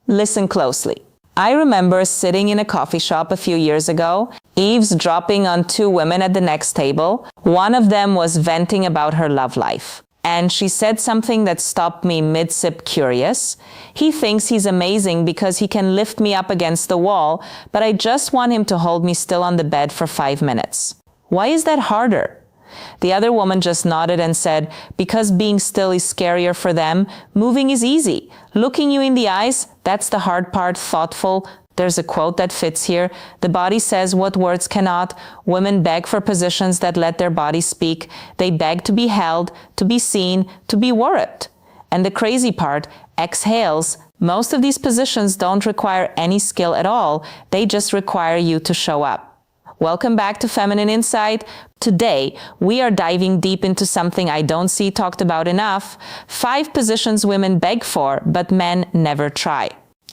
Listen closely. I remember sitting in a coffee shop a few years ago, eavesdropping on two women at the next table. One of them was venting about her love life. And she said something that stopped me mid-sip curious. He thinks he's amazing because he can lift me up against the wall, but I just want him to hold me still on the bed for 5 minutes. Why is that harder? The other woman just nodded and said, because being still is scarier for them, moving is easy. Looking you in the eyes, that's the hard part, thoughtful. There's a quote that fits here. The body says what words cannot. Women beg for positions that let their body speak. They beg to be held, to be seen, to be worried. And the crazy part, exhales. Most of these positions don't require any skill at all. They just require you to show up. Welcome back to Feminine Insight. Today, we are diving deep into something I don't see talked about enough. 5 positions women beg for, but men never try.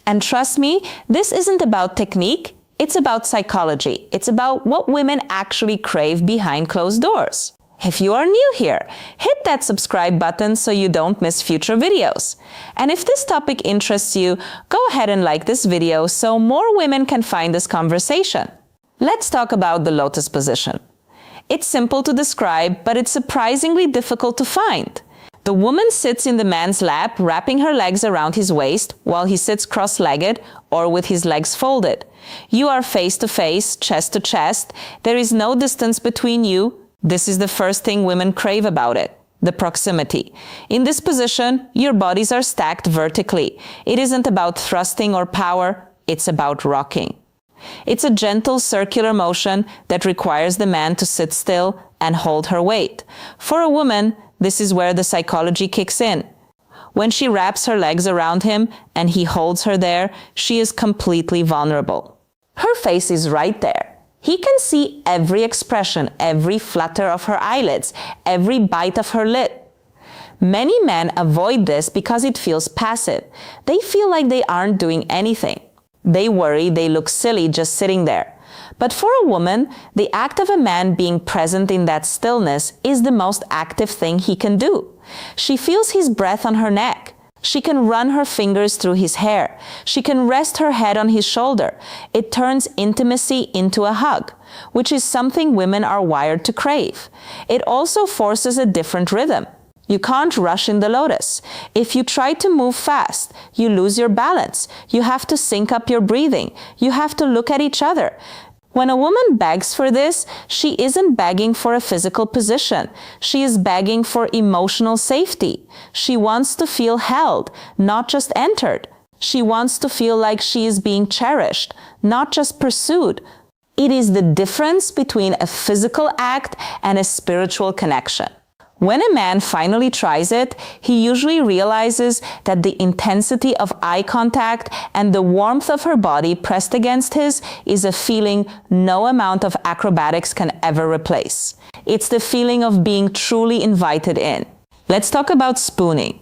And trust me, this isn't about technique, it's about psychology. It's about what women actually crave behind closed doors. If you are new here, hit that subscribe button so you don't miss future videos. And if this topic interests you, go ahead and like this video so more women can find this conversation. Let's talk about the lotus position. It's simple to describe, but it's surprisingly difficult to find. The woman sits in the man's lap, wrapping her legs around his waist while he sits cross-legged or with his legs folded. You are face to face, chest to chest. There is no distance between you. This is the first thing women crave about it, the proximity. In this position, your bodies are stacked vertically. It isn't about thrusting or power, it's about rocking. It's a gentle circular motion that requires the man to sit still and hold her weight. For a woman, this is where the psychology kicks in. When she wraps her legs around him and he holds her there, she is completely vulnerable. Her face is right there. He can see every expression, every flutter of her eyelids, every bite of her lip. Many men avoid this because it feels passive. They feel like they aren't doing anything. They worry they look silly just sitting there. But for a woman, the act of a man being present in that stillness is the most active thing he can do. She feels his breath on her neck. She can run her fingers through his hair. She can rest her head on his shoulder. It turns intimacy into a hug, which is something women are wired to crave. It also forces a different rhythm. You can't rush in the lotus. If you try to move fast, you lose your balance. You have to sync up your breathing. You have to look at each other. When a woman begs for this, she isn't begging for a physical position. She is begging for emotional safety. She wants to feel held, not just entered. She wants to feel like she is being cherished, not just pursued. It is the difference between a physical act and a spiritual connection. When a man finally tries it, he usually realizes that the intensity of eye contact and the warmth of her body pressed against his is a feeling no amount of acrobatics can ever replace. It's the feeling of being truly invited in. Let's talk about spooning.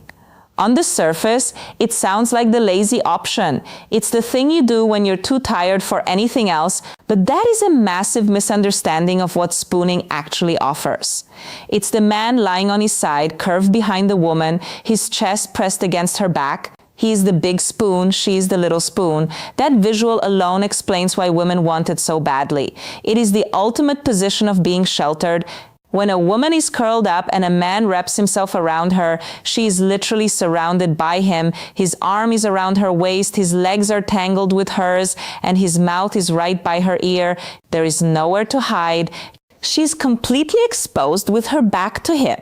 On the surface, it sounds like the lazy option. It's the thing you do when you're too tired for anything else, but that is a massive misunderstanding of what spooning actually offers. It's the man lying on his side, curved behind the woman, his chest pressed against her back. He's the big spoon, she's the little spoon. That visual alone explains why women want it so badly. It is the ultimate position of being sheltered. When a woman is curled up and a man wraps himself around her, she is literally surrounded by him. His arm is around her waist, his legs are tangled with hers, and his mouth is right by her ear. There is nowhere to hide. She's completely exposed with her back to him,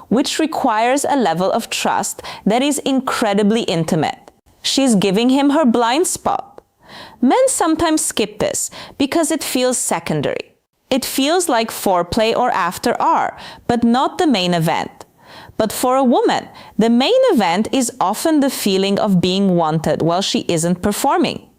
which requires a level of trust that is incredibly intimate. She's giving him her blind spot. Men sometimes skip this because it feels secondary. It feels like foreplay or after R, but not the main event. But for a woman, the main event is often the feeling of being wanted while she isn't performing.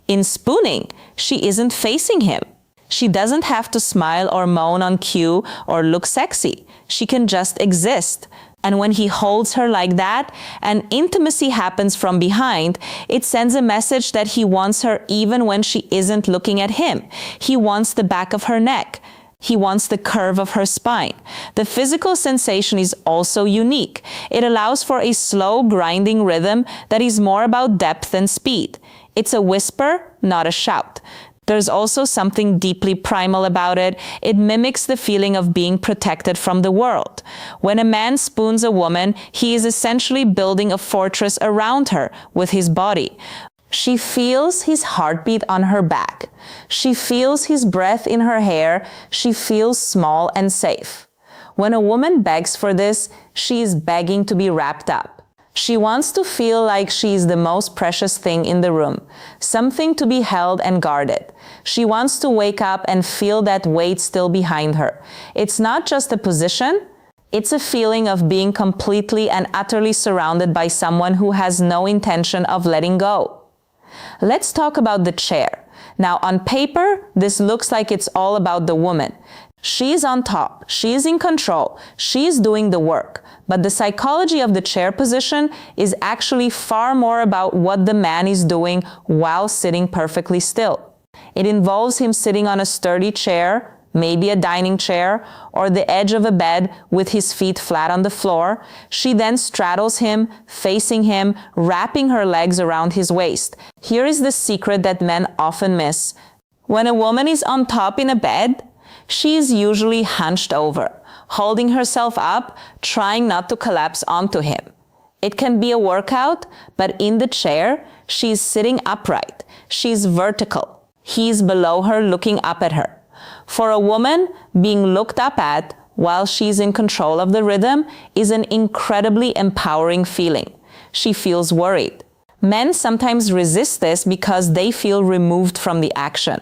In spooning, she isn't facing him. She doesn't have to smile or moan on cue or look sexy. She can just exist. And when he holds her like that, and intimacy happens from behind, it sends a message that he wants her even when she isn't looking at him. He wants the back of her neck. He wants the curve of her spine. The physical sensation is also unique. It allows for a slow, grinding rhythm that is more about depth than speed. It's a whisper, not a shout. There's also something deeply primal about it. It mimics the feeling of being protected from the world. When a man spoons a woman, he is essentially building a fortress around her with his body. She feels his heartbeat on her back. She feels his breath in her hair. She feels small and safe. When a woman begs for this, she is begging to be wrapped up. She wants to feel like she is the most precious thing in the room, something to be held and guarded. She wants to wake up and feel that weight still behind her. It's not just a position, it's a feeling of being completely and utterly surrounded by someone who has no intention of letting go. Let's talk about the chair. Now, on paper, this looks like it's all about the woman. She's on top, she's in control, she's doing the work. But the psychology of the chair position is actually far more about what the man is doing while sitting perfectly still. It involves him sitting on a sturdy chair, maybe a dining chair, or the edge of a bed with his feet flat on the floor. She then straddles him, facing him, wrapping her legs around his waist. Here is the secret that men often miss. When a woman is on top in a bed, she is usually hunched over, holding herself up, trying not to collapse onto him. It can be a workout, but in the chair, she is sitting upright. She is vertical. He is below her, looking up at her. For a woman, being looked up at while she's in control of the rhythm is an incredibly empowering feeling. She feels worried. Men sometimes resist this because they feel removed from the action.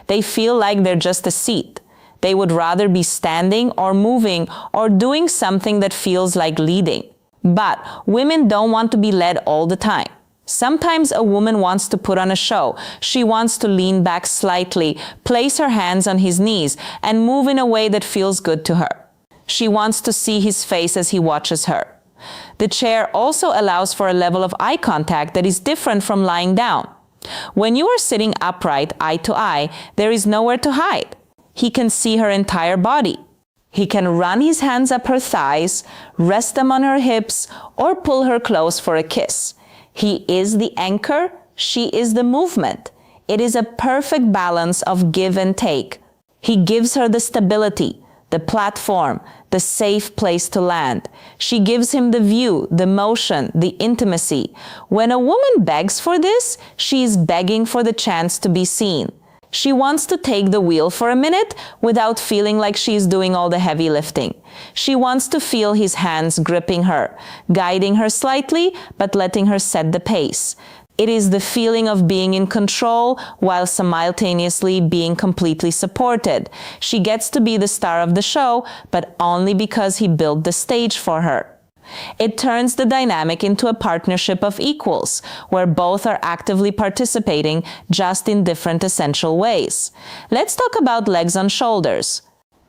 They feel like they're just a seat. They would rather be standing or moving or doing something that feels like leading. But women don't want to be led all the time. Sometimes a woman wants to put on a show. She wants to lean back slightly, place her hands on his knees, and move in a way that feels good to her. She wants to see his face as he watches her. The chair also allows for a level of eye contact that is different from lying down. When you are sitting upright, eye to eye, there is nowhere to hide. He can see her entire body. He can run his hands up her thighs, rest them on her hips, or pull her close for a kiss. He is the anchor, she is the movement. It is a perfect balance of give and take. He gives her the stability, the platform, the safe place to land. She gives him the view, the motion, the intimacy. When a woman begs for this, she is begging for the chance to be seen. She wants to take the wheel for a minute without feeling like she's doing all the heavy lifting. She wants to feel his hands gripping her, guiding her slightly, but letting her set the pace. It is the feeling of being in control while simultaneously being completely supported. She gets to be the star of the show, but only because he built the stage for her. It turns the dynamic into a partnership of equals, where both are actively participating, just in different essential ways. Let's talk about legs on shoulders.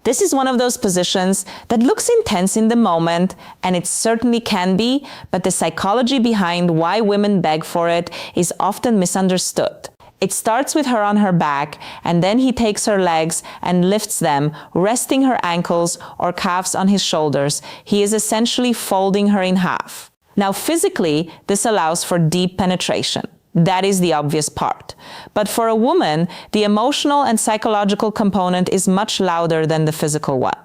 This is one of those positions that looks intense in the moment, and it certainly can be, but the psychology behind why women beg for it is often misunderstood. It starts with her on her back, and then he takes her legs and lifts them, resting her ankles or calves on his shoulders. He is essentially folding her in half. Now, physically, this allows for deep penetration. That is the obvious part. But for a woman, the emotional and psychological component is much louder than the physical one.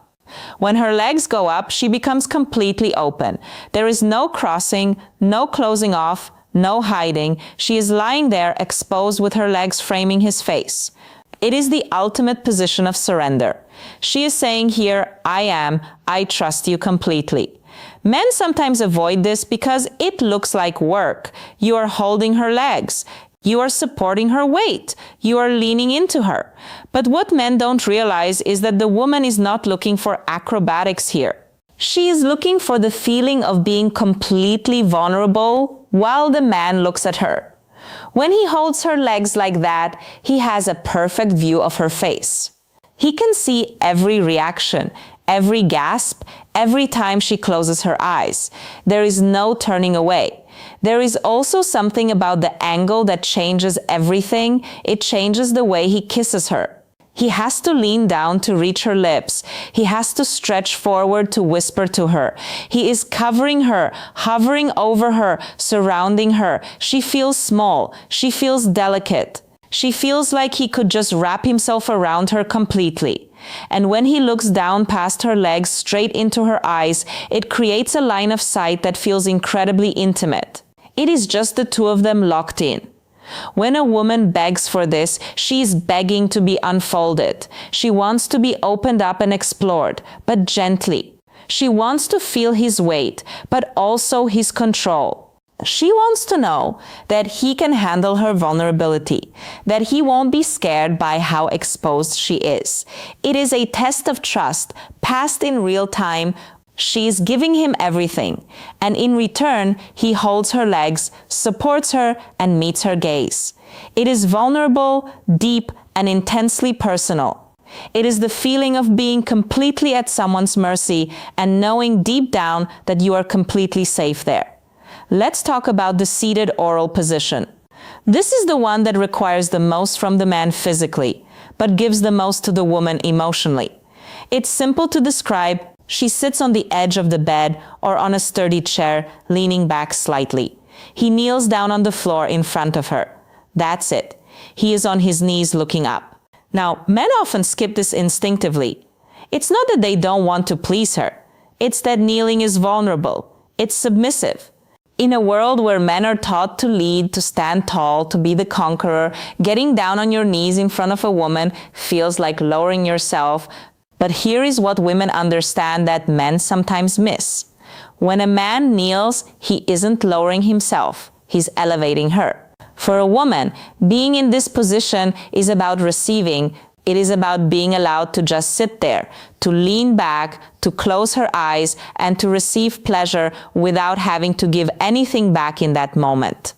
When her legs go up, she becomes completely open. There is no crossing, no closing off, no hiding. She is lying there exposed with her legs framing his face. It is the ultimate position of surrender. She is saying here, I trust you completely. Men sometimes avoid this because it looks like work. You are holding her legs. You are supporting her weight. You are leaning into her. But what men don't realize is that the woman is not looking for acrobatics here. She is looking for the feeling of being completely vulnerable while the man looks at her. When he holds her legs like that, he has a perfect view of her face. He can see every reaction, every gasp, every time she closes her eyes. There is no turning away. There is also something about the angle that changes everything. It changes the way he kisses her. He has to lean down to reach her lips. He has to stretch forward to whisper to her. He is covering her, hovering over her, surrounding her. She feels small. She feels delicate. She feels like he could just wrap himself around her completely. And when he looks down past her legs straight into her eyes, it creates a line of sight that feels incredibly intimate. It is just the two of them locked in. When a woman begs for this, she is begging to be unfolded. She wants to be opened up and explored, but gently. She wants to feel his weight, but also his control. She wants to know that he can handle her vulnerability, that he won't be scared by how exposed she is. It is a test of trust, passed in real time. She is giving him everything, and in return, he holds her legs, supports her, and meets her gaze. It is vulnerable, deep, and intensely personal. It is the feeling of being completely at someone's mercy and knowing deep down that you are completely safe there. Let's talk about the seated oral position. This is the one that requires the most from the man physically, but gives the most to the woman emotionally. It's simple to describe. She sits on the edge of the bed or on a sturdy chair, leaning back slightly. He kneels down on the floor in front of her. That's it. He is on his knees looking up. Now, men often skip this instinctively. It's not that they don't want to please her. It's that kneeling is vulnerable. It's submissive. In a world where men are taught to lead, to stand tall, to be the conqueror, getting down on your knees in front of a woman feels like lowering yourself. But here is what women understand that men sometimes miss. When a man kneels, he isn't lowering himself. He's elevating her. For a woman, being in this position is about receiving. It is about being allowed to just sit there, to lean back, to close her eyes, and to receive pleasure without having to give anything back in that moment.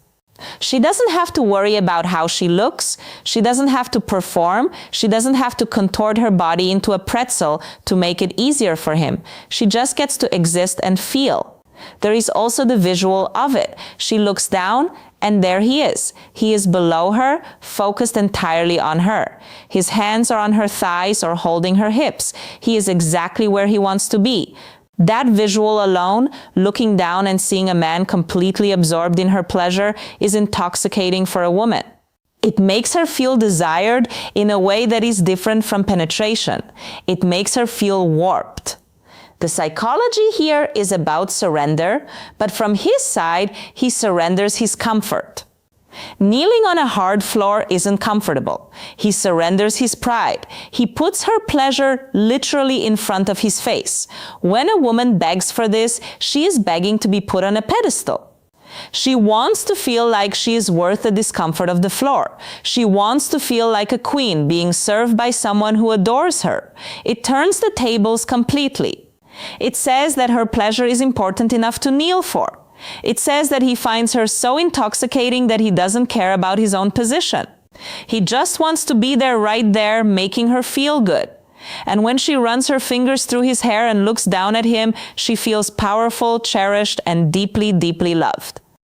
She doesn't have to worry about how she looks. She doesn't have to perform. She doesn't have to contort her body into a pretzel to make it easier for him. She just gets to exist and feel. There is also the visual of it. She looks down, and there he is. He is below her, focused entirely on her. His hands are on her thighs or holding her hips. He is exactly where he wants to be. That visual alone, looking down and seeing a man completely absorbed in her pleasure, is intoxicating for a woman. It makes her feel desired in a way that is different from penetration. It makes her feel warped. The psychology here is about surrender, but from his side, he surrenders his comfort. Kneeling on a hard floor isn't comfortable. He surrenders his pride. He puts her pleasure literally in front of his face. When a woman begs for this, she is begging to be put on a pedestal. She wants to feel like she is worth the discomfort of the floor. She wants to feel like a queen being served by someone who adores her. It turns the tables completely. It says that her pleasure is important enough to kneel for. It says that he finds her so intoxicating that he doesn't care about his own position. He just wants to be there right there, making her feel good. And when she runs her fingers through his hair and looks down at him, she feels powerful, cherished, and deeply, deeply loved.